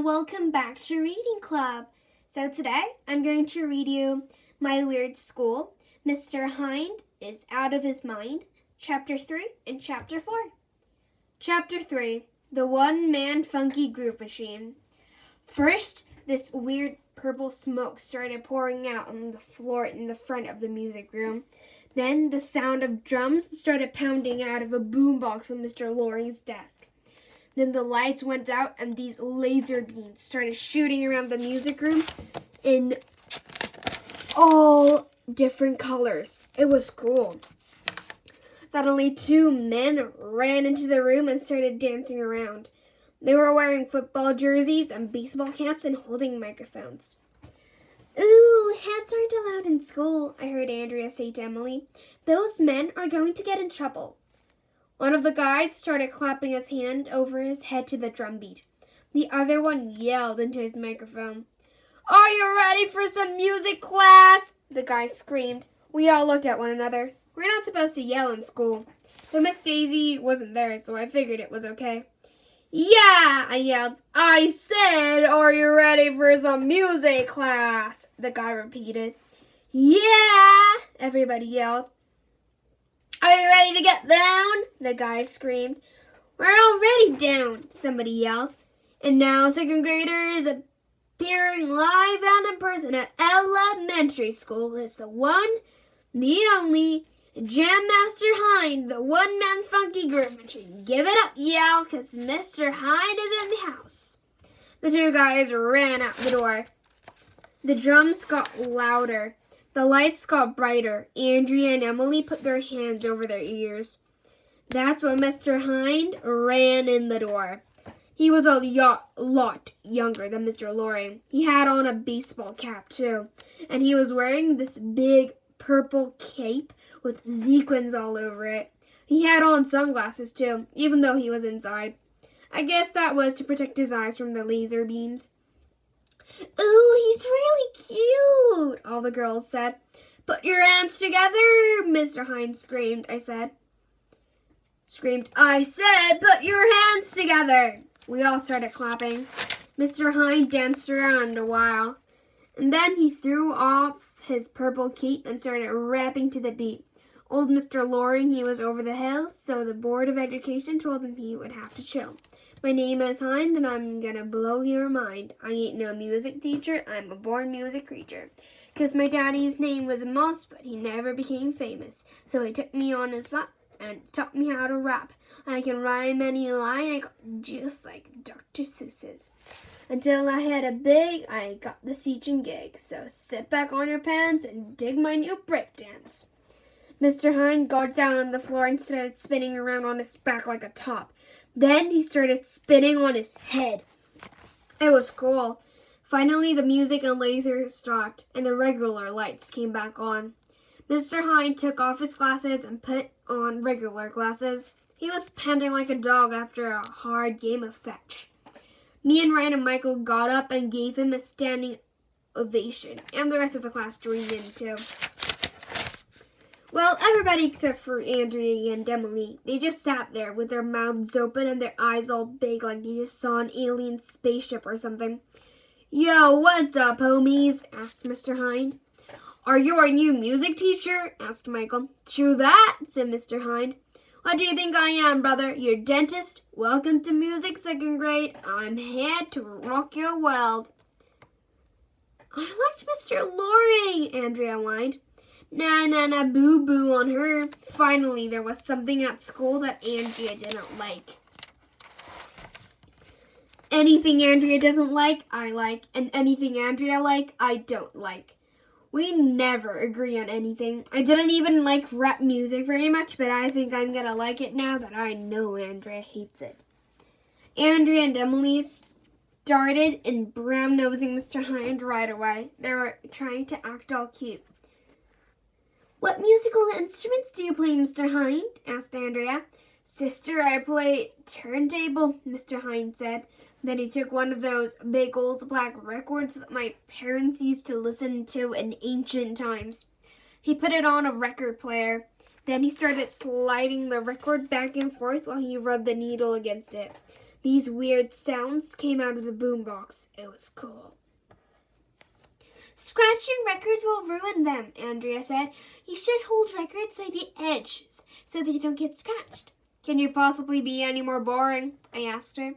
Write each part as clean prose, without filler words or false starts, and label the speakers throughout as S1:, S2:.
S1: welcome back to Reading Club. So today I'm going to read you My Weird School. Mr. Hynde is Out of His Mind, Chapter 3 and Chapter 4. Chapter 3, The One-Man Funky Groove Machine. First, this weird purple smoke started pouring out on the floor in the front of the music room. Then the sound of drums started pounding out of a boombox on Mr. Loring's desk. Then the lights went out and these laser beams started shooting around the music room in all different colors. It was cool. Suddenly, two men ran into the room and started dancing around. They were wearing football jerseys and baseball caps and holding microphones. "Ooh, hats aren't allowed in school," I heard Andrea say to Emily. "Those men are going to get in trouble." One of the guys started clapping his hand over his head to the drum beat. The other one yelled into his microphone. "Are you ready for some music class?" the guy screamed. We all looked at one another. We're not supposed to yell in school. But Miss Daisy wasn't there, so I figured it was okay. "Yeah," I yelled. "I said, are you ready for some music class?" the guy repeated. "Yeah," everybody yelled. "Are you ready to get down?" the guy screamed. "We're already down," somebody yelled. And now second graders appearing live and in person at elementary school is the one, the only, Jam Master Hein, the one-man funky groove machine. Give it up, y'all, because Mr. Hein is in the house. The two guys ran out the door. The drums got louder. The lights got brighter. Andrea and Emily put their hands over their ears. That's when Mr. Hynde ran in the door. He was a lot younger than Mr. Loring. He had on a baseball cap, too. And he was wearing this big purple cape with sequins all over it. He had on sunglasses, too, even though he was inside. I guess that was to protect his eyes from the laser beams. "Ooh, he's really cute," all the girls said. "Put your hands together," Mr. Hynde screamed. I said, "Put your hands together." We all started clapping. Mr. Hynde danced around a while, and then he threw off his purple cape and started rapping to the beat. Old Mr. Loring, he was over the hill, so the Board of Education told him he would have to chill. "My name is Hynde, and I'm gonna blow your mind. I ain't no music teacher, I'm a born music creature. 'Cause my daddy's name was Moss, but he never became famous. So he took me on his lap and taught me how to rap. I can rhyme any line, I got just like Dr. Seuss's. Until I got this teaching gig. So sit back on your pants and dig my new breakdance." Mr. Hynde got down on the floor and started spinning around on his back like a top. Then he started spinning on his head. It was cool. Finally, the music and lasers stopped, and the regular lights came back on. Mr. Hynde took off his glasses and put on regular glasses. He was panting like a dog after a hard game of fetch. Me and Ryan and Michael got up and gave him a standing ovation, and the rest of the class joined in too. Well, everybody except for Andrea and Emily, they just sat there with their mouths open and their eyes all big like they just saw an alien spaceship or something. "Yo, what's up, homies?" asked Mr. Hynde. "Are you our new music teacher?" asked Michael. "True that," said Mr. Hynde. "What do you think I am, brother? Your dentist? Welcome to music, second grade. I'm here to rock your world." "I liked Mr. Loring," Andrea whined. Nah, boo-boo on her. Finally, there was something at school that Andrea didn't like. Anything Andrea doesn't like, I like. And anything Andrea I don't like. We never agree on anything. I didn't even like rap music very much, but I think I'm gonna like it now that I know Andrea hates it. Andrea and Emily started in brown-nosing Mr. Hynde right away. They were trying to act all cute. "What musical instruments do you play, Mr. Hynde?" asked Andrea. "Sister, I play turntable," Mr. Hynde said. Then he took one of those big old black records that my parents used to listen to in ancient times. He put it on a record player. Then he started sliding the record back and forth while he rubbed the needle against it. These weird sounds came out of the boombox. It was cool. Scratching records will ruin them, Andrea said. You should hold records by the edges so they don't get scratched. Can you possibly be any more boring? I asked her.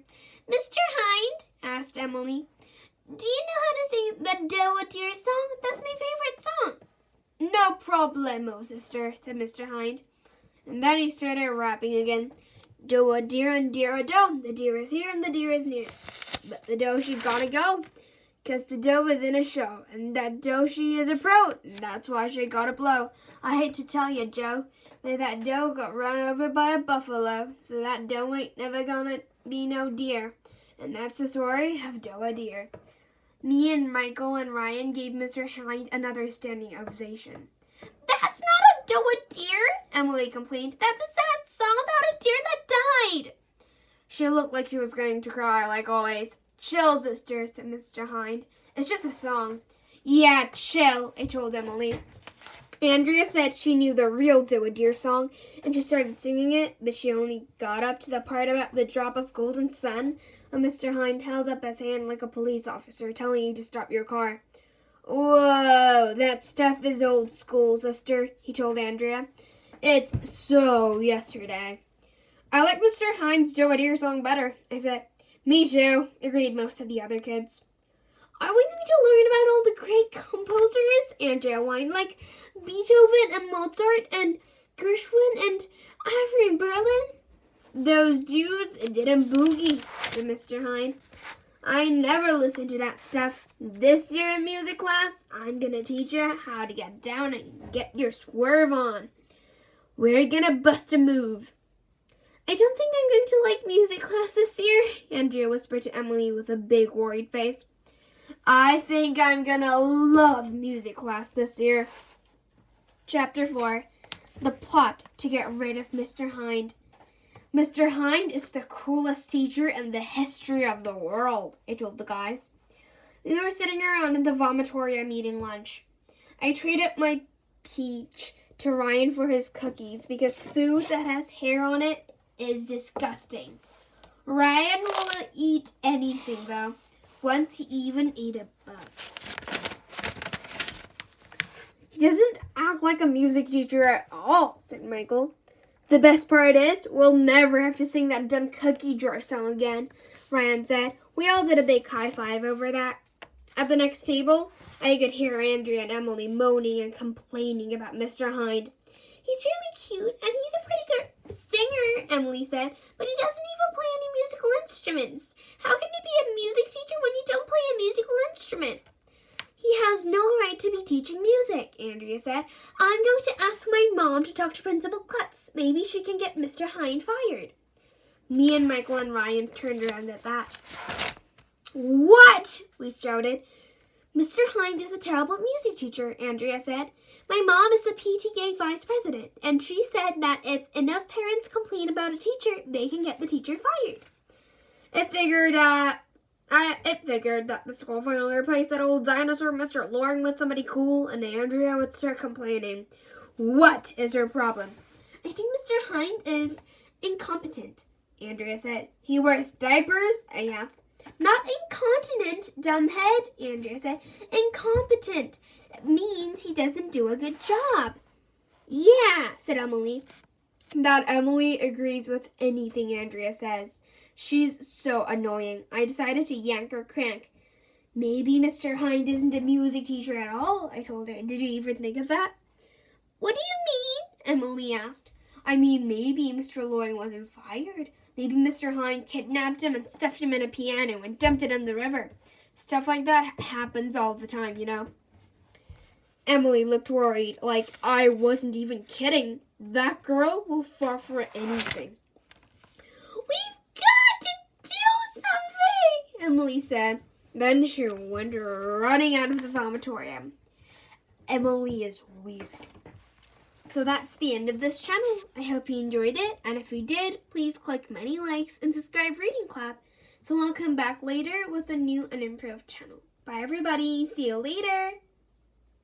S1: Mr. Hynde, asked Emily, do you know how to sing the Do a Deer song? That's my favorite song. No problemo, sister, said Mr. Hynde. And then he started rapping again. Do a deer and deer a doe. The deer is here and the deer is near. But the doe she gotta go, 'cause the doe is in a show. And that doe she is a pro. And that's why she gotta blow. I hate to tell you, Joe, but that doe got run over by a buffalo. So that doe ain't never gonna be no deer. And that's the story of Do a Deer. Me and Michael and Ryan gave Mr. Hynde another standing ovation. That's not a Do a Deer, Emily complained. That's a sad song about a deer that died. She looked like she was going to cry, like always. Chill, sister, said Mr. Hynde. It's just a song. Yeah, chill, I told Emily. Andrea said she knew the real Do a Deer song, and she started singing it, but she only got up to the part about the drop of golden sun when Mr. Hynde held up his hand like a police officer telling you to stop your car. Whoa, that stuff is old school, sister, he told Andrea. It's so yesterday. I like Mr. Hynde's Do a Deer song better, I said. Me too, agreed most of the other kids. Are we going to learn about all the great composers? Andrea whined, like Beethoven and Mozart and Gershwin and Ivory and Berlin? Those dudes didn't boogie, said Mr. Hynde. I never listened to that stuff. This year in music class, I'm going to teach you how to get down and get your swerve on. We're going to bust a move. I don't think I'm going to like music class this year, Andrea whispered to Emily with a big worried face. I think I'm going to love music class this year. Chapter 4. The plot to get rid of Mr. Hynde. Mr. Hynde is the coolest teacher in the history of the world, I told the guys. We were sitting around in the vomitorium eating lunch. I traded my peach to Ryan for his cookies because food that has hair on it is disgusting. Ryan will eat anything, though. Once he even ate a bug. He doesn't act like a music teacher at all, said Michael. The best part is, we'll never have to sing that dumb cookie jar song again, Ryan said. We all did a big high five over that. At the next table, I could hear Andrea and Emily moaning and complaining about Mr. Hynde. He's really cute, and he's a pretty good singer, Emily said, but he doesn't even play any musical instruments. How can you be a music teacher when you don't play a musical instrument? He has no right to be teaching music, Andrea said. I'm going to ask my mom to talk to Principal Klutz. Maybe she can get Mr. Hynde fired. Me and Michael and Ryan turned around at that. What? We shouted. Mr. Hynde is a terrible music teacher, Andrea said. My mom is the PTA vice president, and she said that if enough parents complain about a teacher, they can get the teacher fired. It figured that the school finally replaced that old dinosaur Mr. Loring with somebody cool, and Andrea would start complaining. What is her problem? I think Mr. Hynde is incompetent, Andrea said. He wears diapers? I asked. Not incontinent, dumbhead, Andrea said. Incompetent. It means he doesn't do a good job. Yeah, said Emily. That Emily agrees with anything Andrea says. She's so annoying. I decided to yank her crank. Maybe Mr. Hynde isn't a music teacher at all, I told her. Did you even think of that? What do you mean? Emily asked. I mean, maybe Mr. Loring wasn't fired. Maybe Mr. Hynde kidnapped him and stuffed him in a piano and dumped it in the river. Stuff like that happens all the time, you know. Emily looked worried, like I wasn't even kidding. That girl will fall for anything. We've got to do something, Emily said. Then she went running out of the vomitorium. Emily is weird. So that's the end of this channel. I hope you enjoyed it, and if you did, please click many likes and subscribe Reading Club. So I'll come back later with a new and improved channel. Bye everybody, see you later.